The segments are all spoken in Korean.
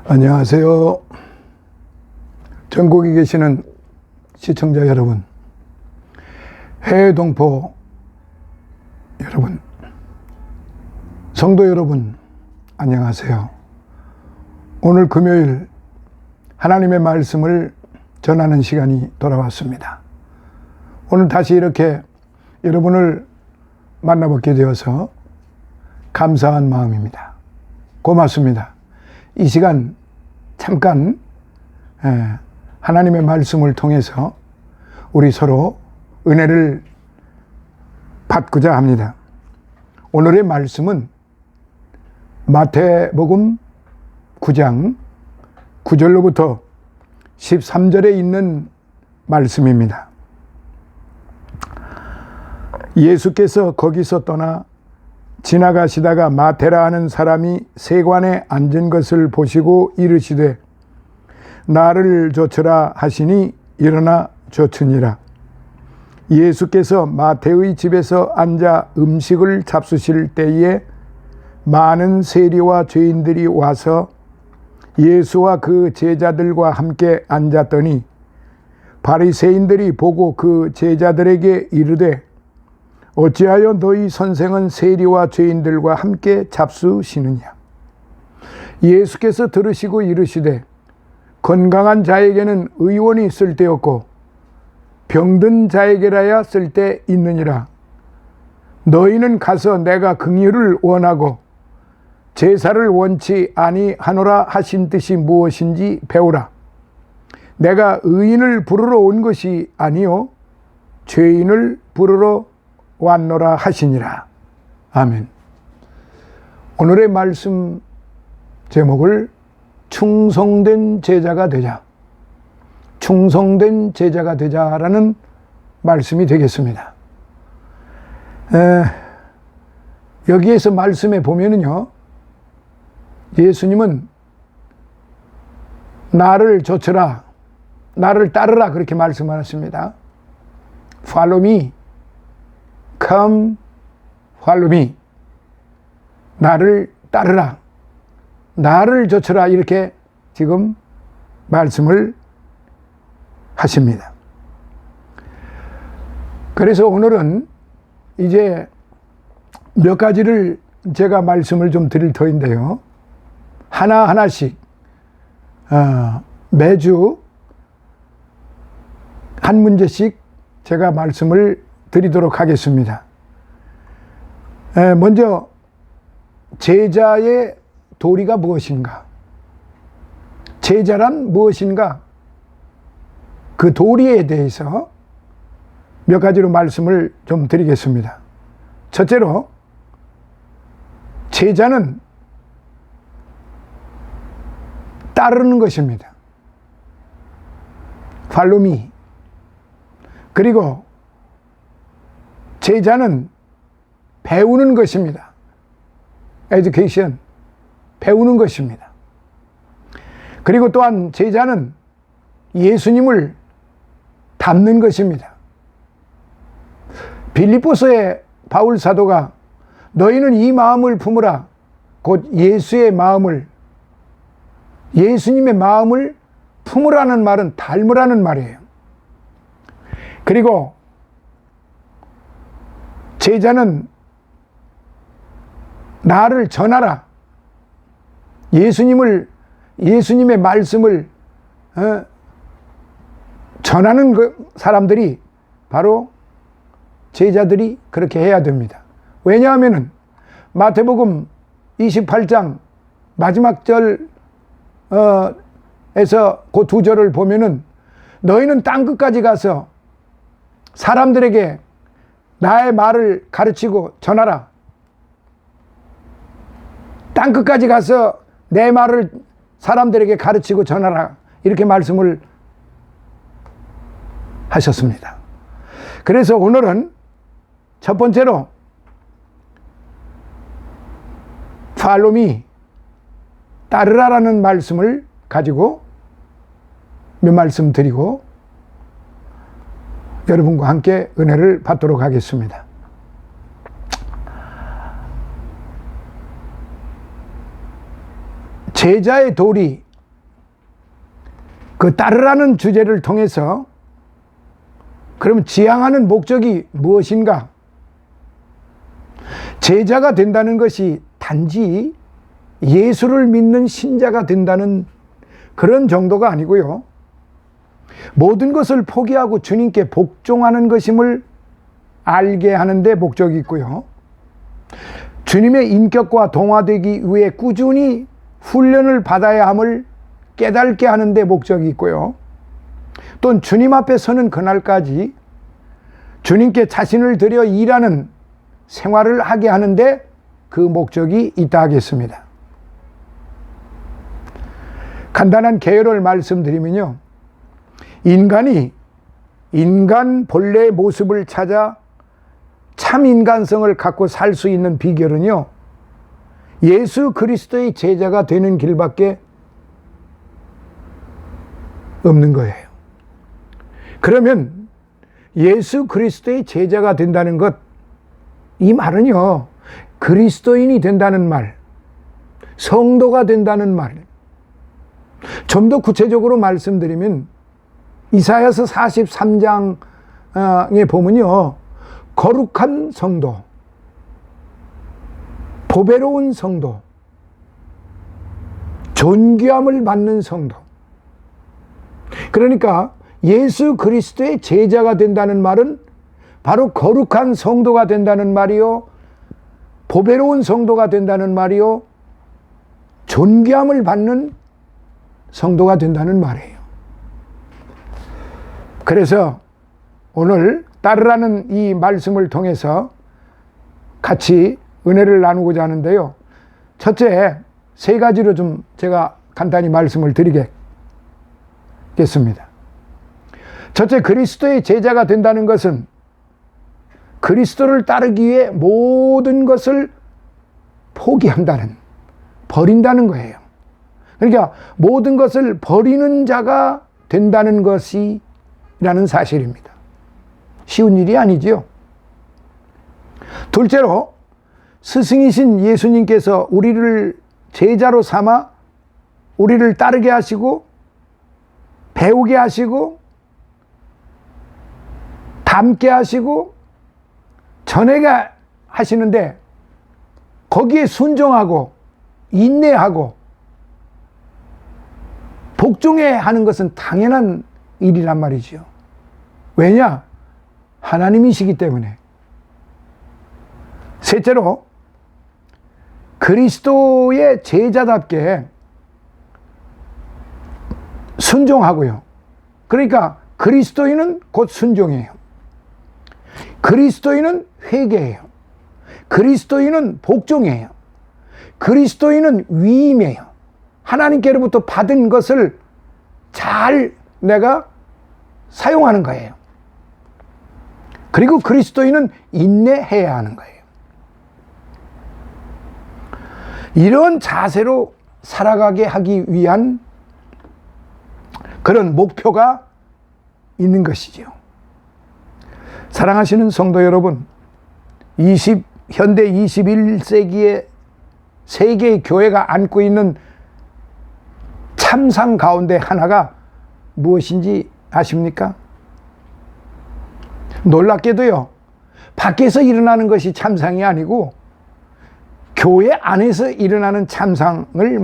안녕하세요. 전국에 계시는 시청자 여러분, 해외 동포 여러분, 성도 여러분, 안녕하세요. 오늘 금요일 하나님의 말씀을 전하는 시간이 돌아왔습니다. 오늘 다시 이렇게 여러분을 만나뵙게 되어서 감사한 마음입니다. 고맙습니다. 이 시간 잠깐 하나님의 말씀을 통해서 우리 서로 은혜를 받고자 합니다. 오늘의 말씀은 마태복음 9장 9절로부터 13절에 있는 말씀입니다. 예수께서 거기서 떠나 지나가시다가 마태라 하는 사람이 세관에 앉은 것을 보시고 이르시되 나를 좇으라 하시니 일어나 좇으니라. 예수께서 마태의 집에서 앉아 음식을 잡수실 때에 많은 세리와 죄인들이 와서 예수와 그 제자들과 함께 앉았더니 바리새인들이 보고 그 제자들에게 이르되 어찌하여 너희 선생은 세리와 죄인들과 함께 잡수시느냐. 예수께서 들으시고 이르시되 건강한 자에게는 의원이 쓸데없고 병든 자에게라야 쓸데 있느니라. 너희는 가서 내가 긍휼을 원하고 제사를 원치 아니하노라 하신 뜻이 무엇인지 배우라. 내가 의인을 부르러 온 것이 아니요 죄인을 부르러 왔노라 하시니라. 아멘. 오늘의 말씀 제목을 충성된 제자가 되자, 충성된 제자가 되자라는 말씀이 되겠습니다. 여기에서 말씀에 보면은요, 예수님은 나를 좇으라, 나를 따르라 그렇게 말씀하셨습니다. Follow me, come follow me. 나를 따르라, 나를 좇으라 이렇게 지금 말씀을 하십니다. 그래서 오늘은 이제 몇 가지를 제가 말씀을 좀 드릴 터인데요. 하나하나씩 매주 한 문제씩 제가 말씀을 드리도록 하겠습니다. 먼저 제자의 도리가 무엇인가? 제자란 무엇인가? 그 도리에 대해서 몇 가지로 말씀을 좀 드리겠습니다. 첫째로 제자는 따르는 것입니다. Follow me. 그리고 제자는 배우는 것입니다. Education. 배우는 것입니다. 그리고 또한 제자는 예수님을 닮는 것입니다. 빌립보서의 바울 사도가 너희는 이 마음을 품으라. 곧 예수의 마음을, 예수님의 마음을 품으라는 말은 닮으라는 말이에요. 그리고 제자는 나를 전하라. 예수님의 말씀을 전하는 사람들이 바로 제자들이 그렇게 해야 됩니다. 왜냐하면 마태복음 28장 마지막 절에서 그 두 절을 보면은 너희는 땅끝까지 가서 사람들에게 나의 말을 가르치고 전하라. 땅끝까지 가서 내 말을 사람들에게 가르치고 전하라. 이렇게 말씀을 하셨습니다. 그래서 오늘은 첫 번째로 Follow me, 따르라라는 말씀을 가지고 몇 말씀 드리고 여러분과 함께 은혜를 받도록 하겠습니다. 제자의 도리, 그 따르라는 주제를 통해서 그러면 지향하는 목적이 무엇인가? 제자가 된다는 것이 단지 예수를 믿는 신자가 된다는 그런 정도가 아니고요. 모든 것을 포기하고 주님께 복종하는 것임을 알게 하는 데 목적이 있고요. 주님의 인격과 동화되기 위해 꾸준히 훈련을 받아야 함을 깨닫게 하는 데 목적이 있고요. 또는 주님 앞에 서는 그날까지 주님께 자신을 들여 일하는 생활을 하게 하는데 그 목적이 있다 하겠습니다. 간단한 개요를 말씀드리면요. 인간이 인간 본래의 모습을 찾아 참 인간성을 갖고 살 수 있는 비결은요. 예수 그리스도의 제자가 되는 길밖에 없는 거예요. 그러면 예수 그리스도의 제자가 된다는 것, 이 말은요. 그리스도인이 된다는 말, 성도가 된다는 말. 좀 더 구체적으로 말씀드리면 이사야서 43장에 보면요. 거룩한 성도, 보배로운 성도, 존귀함을 받는 성도. 그러니까 예수 그리스도의 제자가 된다는 말은 바로 거룩한 성도가 된다는 말이요, 보배로운 성도가 된다는 말이요, 존귀함을 받는 성도가 된다는 말이에요. 그래서 오늘 따르라는 이 말씀을 통해서 같이 은혜를 나누고자 하는데요. 첫째, 세 가지로 좀 제가 간단히 말씀을 드리겠습니다. 첫째, 그리스도의 제자가 된다는 것은 그리스도를 따르기 위해 모든 것을 포기한다는, 버린다는 거예요. 그러니까 모든 것을 버리는 자가 된다는 것이라는 사실입니다. 쉬운 일이 아니지요. 둘째로, 스승이신 예수님께서 우리를 제자로 삼아 우리를 따르게 하시고 배우게 하시고 닮게 하시고 전하게 하시는데 거기에 순종하고 인내하고 복종해야 하는 것은 당연한 일이란 말이죠. 왜냐? 하나님이시기 때문에. 셋째로, 그리스도의 제자답게 순종하고요. 그러니까 그리스도인은 곧 순종이에요. 그리스도인은 회개예요. 그리스도인은 복종이에요. 그리스도인은 위임이에요. 하나님께로부터 받은 것을 잘 내가 사용하는 거예요. 그리고 그리스도인은 인내해야 하는 거예요. 이런 자세로 살아가게 하기 위한 그런 목표가 있는 것이죠. 사랑하시는 성도 여러분, 현대 21세기의 세계의 교회가 안고 있는 참상 가운데 하나가 무엇인지 아십니까? 놀랍게도요, 밖에서 일어나는 것이 참상이 아니고 교회 안에서 일어나는 참상을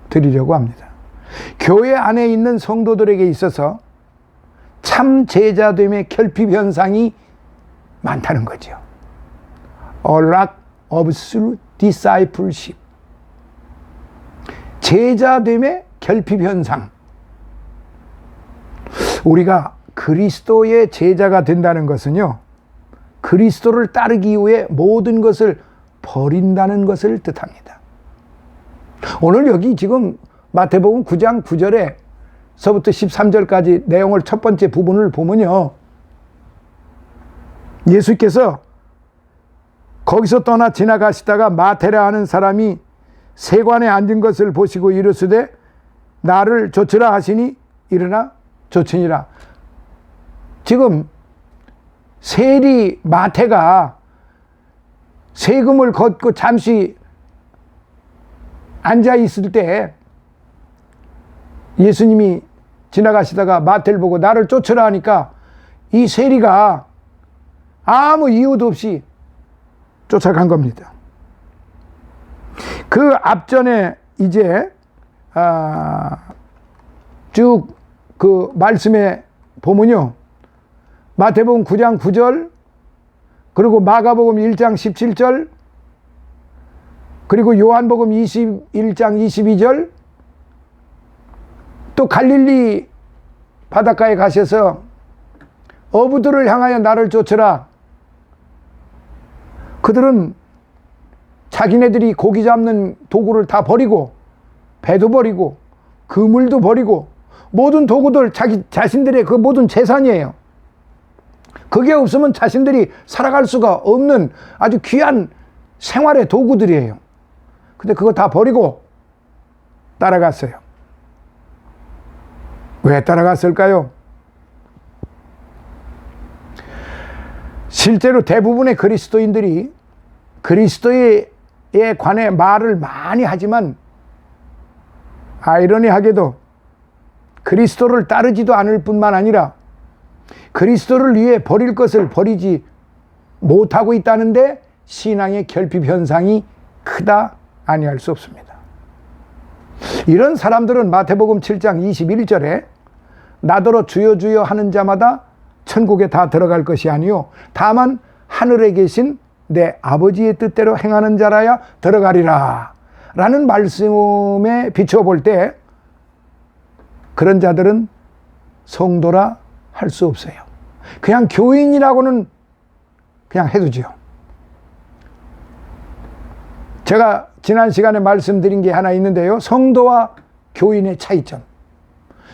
말씀드리려고 합니다. 교회 안에 있는 성도들에게 있어서 참 제자됨의 결핍 현상이 많다는 거죠. A lack of true discipleship. 제자됨의 결핍 현상. 우리가 그리스도의 제자가 된다는 것은요, 그리스도를 따르기 위해 모든 것을 버린다는 것을 뜻합니다. 오늘 여기 지금 마태복음 9장 9절에서부터 13절까지 내용을 첫 번째 부분을 보면요, 예수께서 거기서 떠나 지나가시다가 마테라 하는 사람이 세관에 앉은 것을 보시고 이르시되 나를 좇으라 하시니 일어나 좇으니라. 지금 세리 마태가 세금을 걷고 잠시 앉아 있을 때 예수님이 지나가시다가 마태를 보고 나를 쫓으라 하니까 이 세리가 아무 이유도 없이 쫓아간 겁니다. 그 앞전에 이제 쭉 그 말씀에 보면요, 마태복음 9장 9절, 그리고 마가복음 1장 17절, 그리고 요한복음 21장 22절, 또 갈릴리 바닷가에 가셔서 어부들을 향하여 나를 쫓으라. 그들은 자기네들이 고기 잡는 도구를 다 버리고, 배도 버리고, 그물도 버리고, 모든 도구들 자신들의 그 모든 재산이에요. 그게 없으면 자신들이 살아갈 수가 없는 아주 귀한 생활의 도구들이에요. 근데 그거 다 버리고 따라갔어요. 왜 따라갔을까요? 실제로 대부분의 그리스도인들이 그리스도에 관해 말을 많이 하지만 아이러니하게도 그리스도를 따르지도 않을 뿐만 아니라 그리스도를 위해 버릴 것을 버리지 못하고 있다는데 신앙의 결핍 현상이 크다 아니할 수 없습니다. 이런 사람들은 마태복음 7장 21절에 나더러 주여 주여 하는 자마다 천국에 다 들어갈 것이 아니요 다만 하늘에 계신 내 아버지의 뜻대로 행하는 자라야 들어가리라 라는 말씀에 비춰볼 때 그런 자들은 성도라 할 수 없어요. 그냥 교인이라고는 그냥 해두지요. 제가 지난 시간에 말씀드린 게 하나 있는데요, 성도와 교인의 차이점.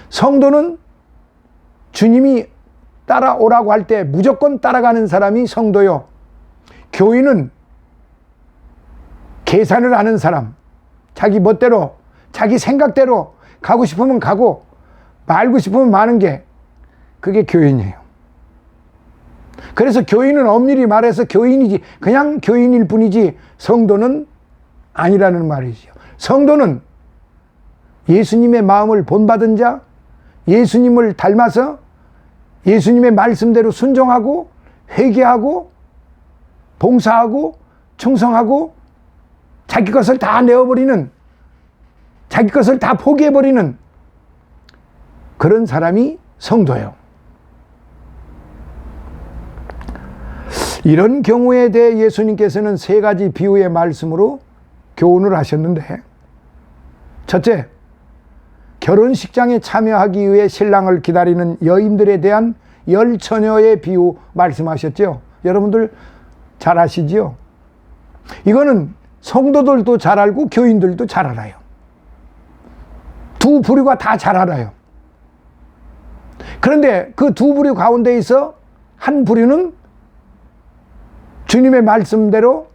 성도는 주님이 따라오라고 할 때 무조건 따라가는 사람이 성도요, 교인은 계산을 하는 사람, 자기 멋대로 자기 생각대로 가고 싶으면 가고 말고 싶으면 마는 게 그게 교인이에요. 그래서 교인은 엄밀히 말해서 교인이지, 그냥 교인일 뿐이지 성도는 아니라는 말이죠. 성도는 예수님의 마음을 본받은 자, 예수님을 닮아서 예수님의 말씀대로 순종하고 회개하고 봉사하고 충성하고 자기 것을 다 내어버리는, 자기 것을 다 포기해버리는 그런 사람이 성도예요. 이런 경우에 대해 예수님께서는 세 가지 비유의 말씀으로 교훈을 하셨는데, 첫째, 결혼식장에 참여하기 위해 신랑을 기다리는 여인들에 대한 10처녀의 비유 말씀하셨죠. 여러분들 잘 아시지요? 이거는 성도들도 잘 알고 교인들도 잘 알아요. 두 부류가 다 잘 알아요. 그런데 그 두 부류 가운데에서 한 부류는 주님의 말씀대로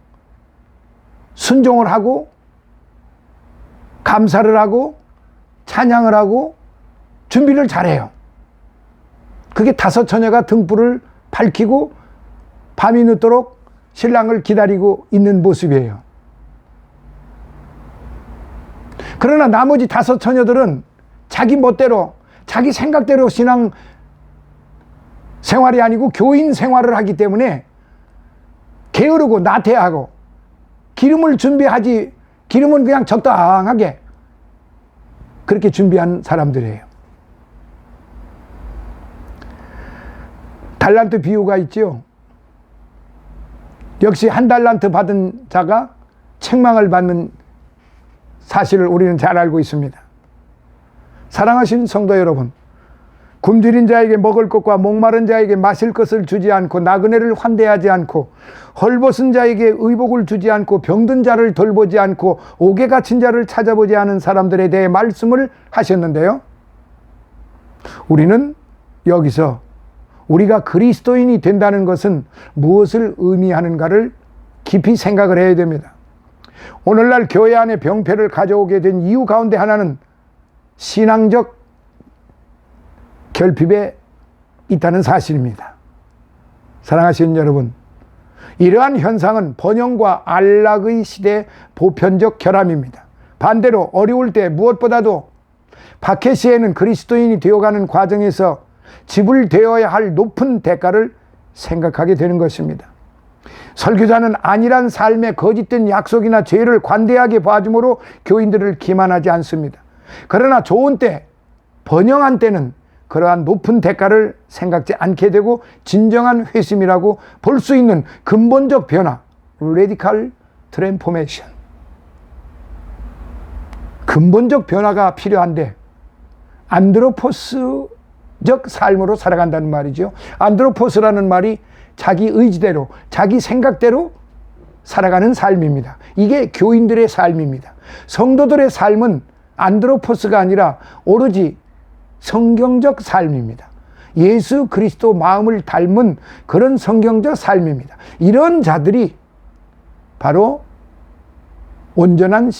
순종을 하고 감사를 하고 찬양을 하고 준비를 잘해요. 그게 5처녀가 등불을 밝히고 밤이 늦도록 신랑을 기다리고 있는 모습이에요. 그러나 나머지 5처녀들은 자기 멋대로 자기 생각대로 신앙 생활이 아니고 교인 생활을 하기 때문에 게으르고 나태하고 기름을 준비하지, 기름은 그냥 적당하게 그렇게 준비한 사람들이에요. 달란트 비유가 있죠. 역시 1달란트 받은 자가 책망을 받는 사실을 우리는 잘 알고 있습니다. 사랑하신 성도 여러분, 굶주린 자에게 먹을 것과 목마른 자에게 마실 것을 주지 않고 나그네를 환대하지 않고 헐벗은 자에게 의복을 주지 않고 병든 자를 돌보지 않고 옥에 갇힌 자를 찾아보지 않은 사람들에 대해 말씀을 하셨는데요, 우리는 여기서 우리가 그리스도인이 된다는 것은 무엇을 의미하는가를 깊이 생각을 해야 됩니다. 오늘날 교회 안에 병폐를 가져오게 된 이유 가운데 하나는 신앙적 결핍에 있다는 사실입니다. 사랑하시는 여러분, 이러한 현상은 번영과 안락의 시대의 보편적 결함입니다. 반대로 어려울 때 무엇보다도 박해시에는 그리스도인이 되어가는 과정에서 지불되어야 할 높은 대가를 생각하게 되는 것입니다. 설교자는 안일한 삶의 거짓된 약속이나 죄를 관대하게 봐주므로 교인들을 기만하지 않습니다. 그러나 좋은 때, 번영한 때는 그러한 높은 대가를 생각지 않게 되고 진정한 회심이라고 볼 수 있는 근본적 변화, 레디컬 트랜스포메이션, 근본적 변화가 필요한데 안드로포스적 삶으로 살아간다는 말이죠. 안드로포스라는 말이 자기 의지대로, 자기 생각대로 살아가는 삶입니다. 이게 교인들의 삶입니다. 성도들의 삶은 안드로포스가 아니라 오로지 성경적 삶입니다. 예수 그리스도 마음을 닮은 그런 성경적 삶입니다. 이런 자들이 바로 온전한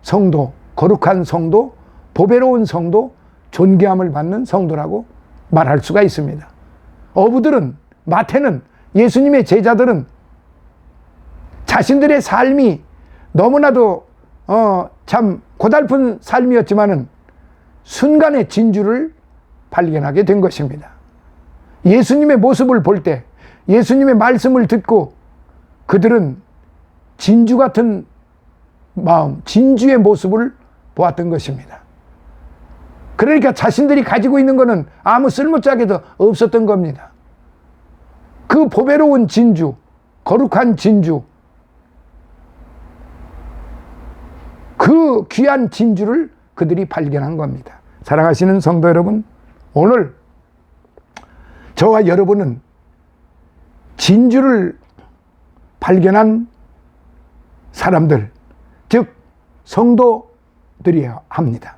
성도, 거룩한 성도, 보배로운 성도, 존귀함을 받는 성도라고 말할 수가 있습니다. 어부들은, 마태는, 예수님의 제자들은 자신들의 삶이 너무나도 참 고달픈 삶이었지만은 순간의 진주를 발견하게 된 것입니다. 예수님의 모습을 볼 때, 예수님의 말씀을 듣고 그들은 진주 같은 마음, 진주의 모습을 보았던 것입니다. 그러니까 자신들이 가지고 있는 것은 아무 쓸모짝에도 없었던 겁니다. 그 보배로운 진주, 거룩한 진주, 그 귀한 진주를 그들이 발견한 겁니다. 사랑하시는 성도 여러분, 오늘 저와 여러분은 진주를 발견한 사람들, 즉 성도들이어야 합니다.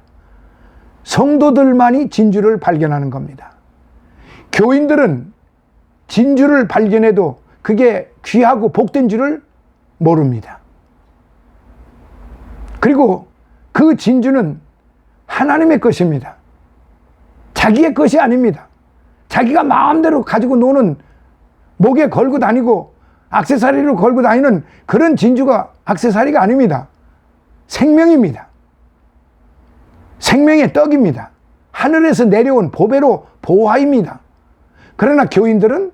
성도들만이 진주를 발견하는 겁니다. 교인들은 진주를 발견해도 그게 귀하고 복된 줄을 모릅니다. 그리고 그 진주는 하나님의 것입니다. 자기의 것이 아닙니다. 자기가 마음대로 가지고 노는, 목에 걸고 다니고 액세서리로 걸고 다니는 그런 진주가 액세서리가 아닙니다. 생명입니다. 생명의 떡입니다. 하늘에서 내려온 보배로 보화입니다. 그러나 교인들은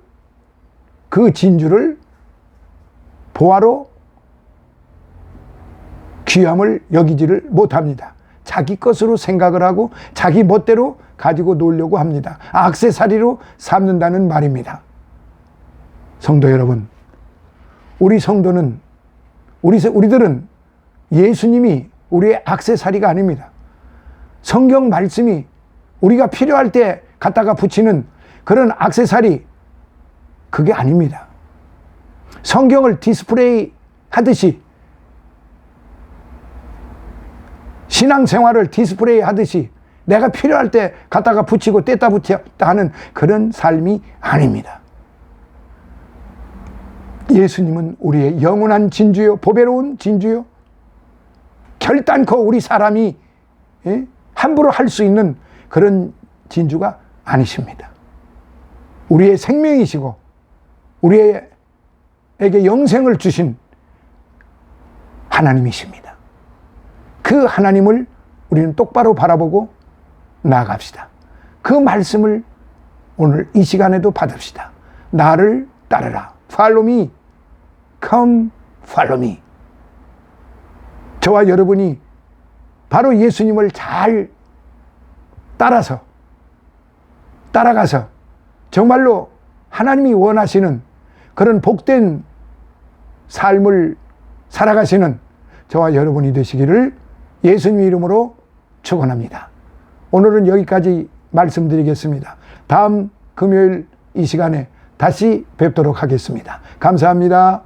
그 진주를 보화로 귀함을 여기지를 못합니다. 자기 것으로 생각을 하고 자기 멋대로 가지고 놀려고 합니다. 액세서리로 삼는다는 말입니다. 성도 여러분, 우리 성도는, 우리들은 예수님이 우리의 액세서리가 아닙니다. 성경 말씀이 우리가 필요할 때 갖다가 붙이는 그런 액세서리, 그게 아닙니다. 성경을 디스플레이 하듯이, 신앙생활을 디스플레이 하듯이 내가 필요할 때 갖다가 붙이고 뗐다 붙였다 하는 그런 삶이 아닙니다. 예수님은 우리의 영원한 진주요, 보배로운 진주요, 결단코 우리 사람이 함부로 할 수 있는 그런 진주가 아니십니다. 우리의 생명이시고 우리에게 영생을 주신 하나님이십니다. 그 하나님을 우리는 똑바로 바라보고 나아갑시다. 그 말씀을 오늘 이 시간에도 받읍시다. 나를 따르라. Follow me. Come follow me. 저와 여러분이 바로 예수님을 잘 따라가서 정말로 하나님이 원하시는 그런 복된 삶을 살아가시는 저와 여러분이 되시기를 예수님 이름으로 축원합니다. 오늘은 여기까지 말씀드리겠습니다. 다음 금요일 이 시간에 다시 뵙도록 하겠습니다. 감사합니다.